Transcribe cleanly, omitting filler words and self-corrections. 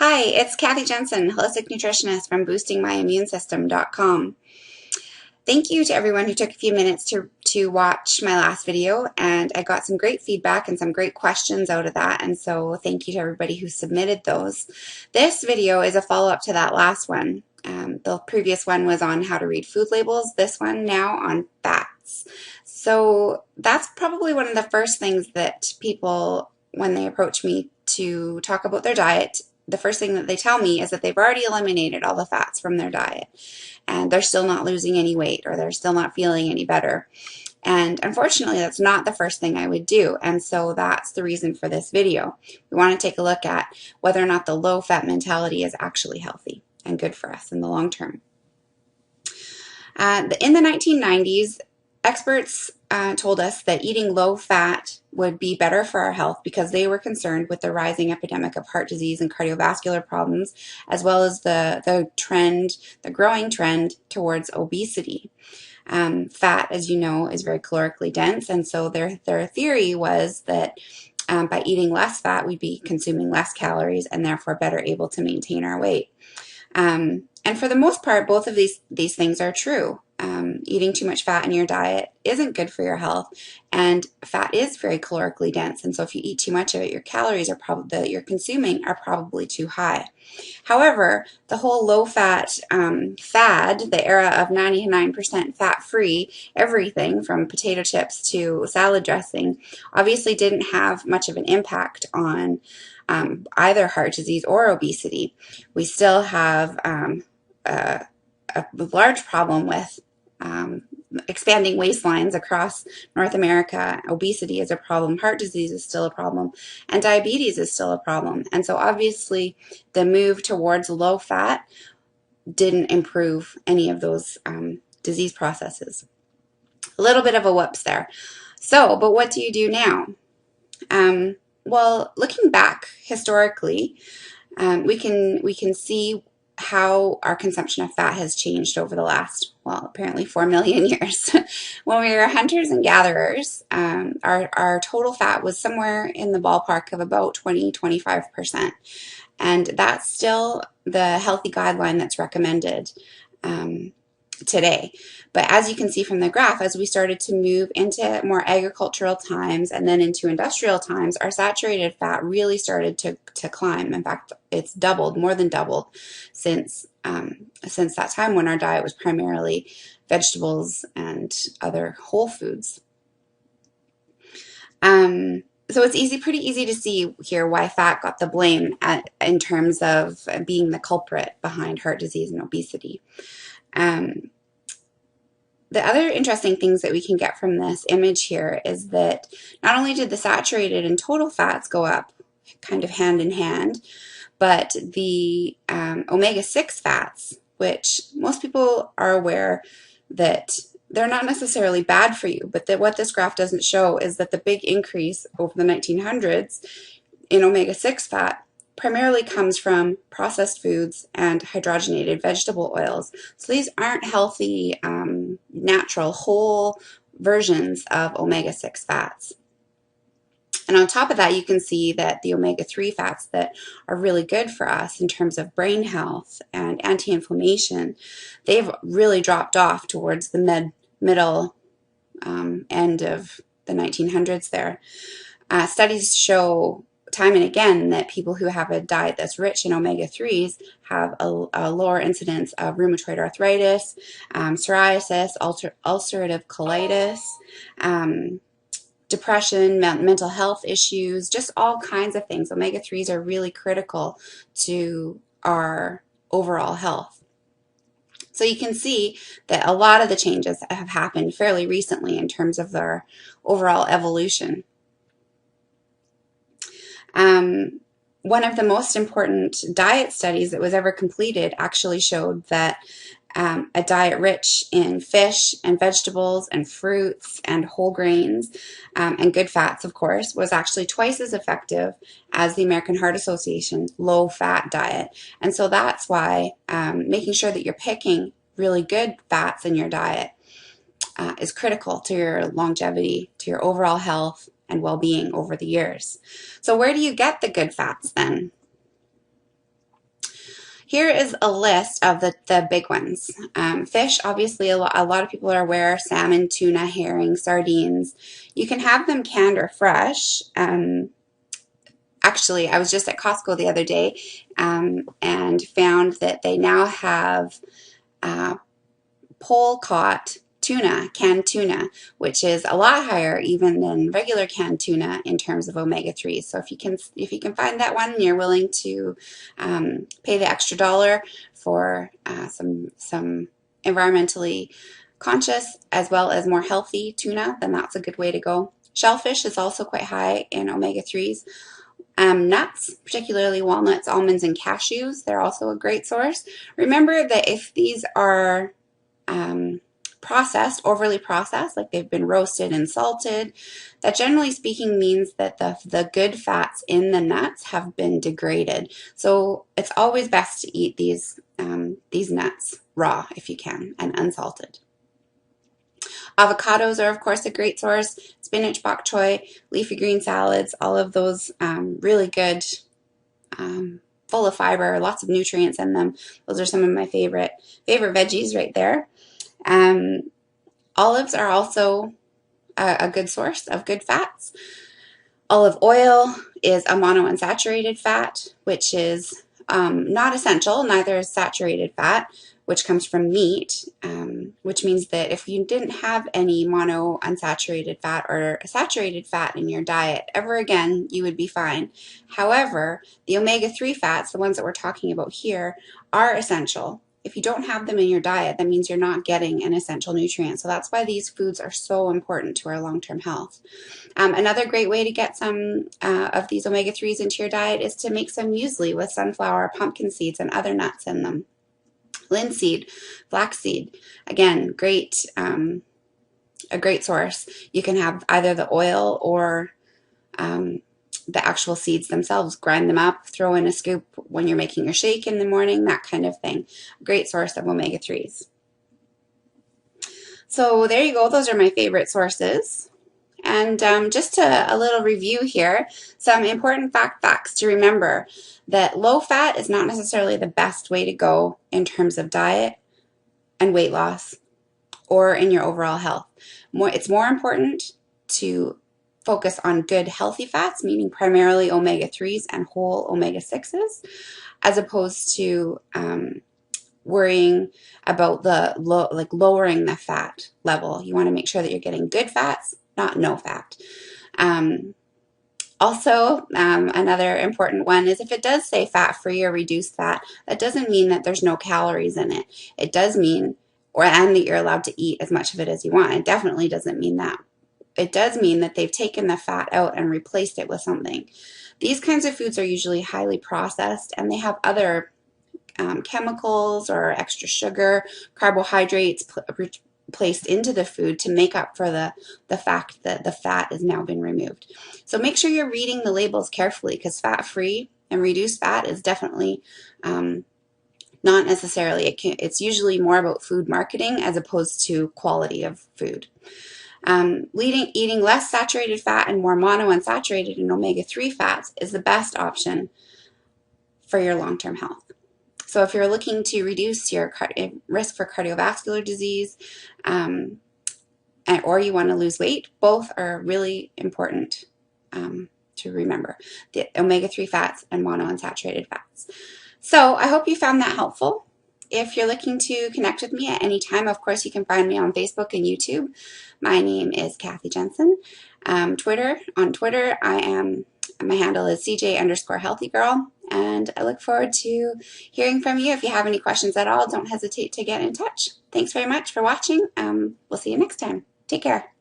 Hi, it's Kathy Jensen, holistic nutritionist from boostingmyimmune-system.com. Thank you to everyone who took a few minutes to watch my last video, and I got some great feedback and some great questions out of that, and so thank you to everybody who submitted those. This video is a follow-up to that last one. The previous one was on how to read food labels, this one now on fats. So that's probably one of the first things that people, when they approach me to talk about their diet, the first thing that they tell me is that they've already eliminated all the fats from their diet and they're still not losing any weight or they're still not feeling any better. And unfortunately, that's not the first thing I would do. And so that's the reason for this video. We want to take a look at whether or not the low-fat mentality is actually healthy and good for us in the long term. In the 1990s, experts told us that eating low fat would be better for our health because they were concerned with the rising epidemic of heart disease and cardiovascular problems, as well as the growing trend towards obesity. Fat, as you know, is very calorically dense, and so their theory was that by eating less fat, we'd be consuming less calories and therefore better able to maintain our weight. And for the most part, both of these things are true. Eating too much fat in your diet isn't good for your health, and fat is very calorically dense. And so if you eat too much of it, your calories are that you're consuming are probably too high. However, the whole low-fat fad, the era of 99% fat-free everything from potato chips to salad dressing, obviously didn't have much of an impact on either heart disease or obesity. We still have a large problem with expanding waistlines across North America. Obesity is a problem, heart disease is still a problem, and diabetes is still a problem. And so obviously the move towards low fat didn't improve any of those disease processes. A little bit of a whoops there. So, but what do you do now? Well, looking back historically, we can see how our consumption of fat has changed over the last, well, apparently 4 million years. When we were hunters and gatherers, our total fat was somewhere in the ballpark of about 20–25%. And that's still the healthy guideline that's recommended today. But as you can see from the graph, as we started to move into more agricultural times and then into industrial times, our saturated fat really started to climb. In fact, it's doubled, more than doubled, since that time when our diet was primarily vegetables and other whole foods. So it's pretty easy to see here why fat got the blame in terms of being the culprit behind heart disease and obesity. The other interesting things that we can get from this image here is that not only did the saturated and total fats go up kind of hand in hand, but the omega-6 fats, which most people are aware that they're not necessarily bad for you, but that what this graph doesn't show is that the big increase over the 1900s in omega-6 fat primarily comes from processed foods and hydrogenated vegetable oils. So these aren't healthy, natural, whole versions of omega-6 fats. And on top of that, you can see that the omega-3 fats that are really good for us in terms of brain health and anti-inflammation, they've really dropped off towards the middle end of the 1900s there. Studies show time and again that people who have a diet that's rich in omega-3s have a lower incidence of rheumatoid arthritis, psoriasis, ulcerative colitis, depression, mental health issues, just all kinds of things. Omega-3s are really critical to our overall health. So you can see that a lot of the changes have happened fairly recently in terms of their overall evolution. One of the most important diet studies that was ever completed actually showed that a diet rich in fish and vegetables and fruits and whole grains and good fats, of course, was actually twice as effective as the American Heart Association low-fat diet. And so that's why making sure that you're picking really good fats in your diet is critical to your longevity, to your overall health and well-being over the years. So where do you get the good fats then? Here is a list of the big ones. Fish, obviously, a lot of people are aware: salmon, tuna, herring, sardines. You can have them canned or fresh. Actually, I was just at Costco the other day and found that they now have pole-caught tuna, canned tuna, which is a lot higher even than regular canned tuna in terms of omega-3s. So if you can find that one and you're willing to pay the extra dollar for some environmentally conscious as well as more healthy tuna, then that's a good way to go. Shellfish is also quite high in omega-3s. Nuts, particularly walnuts, almonds, and cashews, they're also a great source. Remember that if these are processed, overly processed, like they've been roasted and salted, that generally speaking means that the good fats in the nuts have been degraded. So it's always best to eat these nuts raw if you can and unsalted. Avocados are, of course, a great source. Spinach, bok choy, leafy green salads, all of those really good, full of fiber, lots of nutrients in them. Those are some of my favorite veggies right there. Olives are also a good source of good fats. Olive oil is a monounsaturated fat, which is not essential. Neither is saturated fat, which comes from meat, which means that if you didn't have any monounsaturated fat or saturated fat in your diet ever again, you would be fine. However, the omega-3 fats, the ones that we're talking about here, are essential. If you don't have them in your diet, that means you're not getting an essential nutrient. So that's why these foods are so important to our long-term health. Another great way to get some of these omega-3s into your diet is to make some muesli with sunflower, pumpkin seeds, and other nuts in them. Linseed, flaxseed, again, a great source. You can have either the oil or the actual seeds themselves, grind them up, throw in a scoop when you're making your shake in the morning, that kind of thing. Great source of omega-3s. So there you go. Those are my favorite sources. And just a little review here, some important facts to remember: that low fat is not necessarily the best way to go in terms of diet and weight loss or in your overall health. It's more important to focus on good healthy fats, meaning primarily omega-3s and whole omega-6s, as opposed to worrying about lowering the fat level. You want to make sure that you're getting good fats, not no fat. Also, another important one is if it does say fat-free or reduced fat, that doesn't mean that there's no calories in it. It does mean, and that you're allowed to eat as much of it as you want. It definitely doesn't mean that. It does mean that they've taken the fat out and replaced it with something. These kinds of foods are usually highly processed, and they have other chemicals or extra sugar, carbohydrates placed into the food to make up for the fact that the fat has now been removed. So make sure you're reading the labels carefully, because fat-free and reduced fat is definitely not necessarily, it's usually more about food marketing as opposed to quality of food. Eating less saturated fat and more monounsaturated and omega-3 fats is the best option for your long-term health. So if you're looking to reduce your risk for cardiovascular disease or you want to lose weight, both are really important to remember: the omega-3 fats and monounsaturated fats. So I hope you found that helpful. If you're looking to connect with me at any time, of course, you can find me on Facebook and YouTube. My name is Kathy Jensen. On Twitter, my handle is CJ_healthygirl, and I look forward to hearing from you. If you have any questions at all, don't hesitate to get in touch. Thanks very much for watching. We'll see you next time. Take care.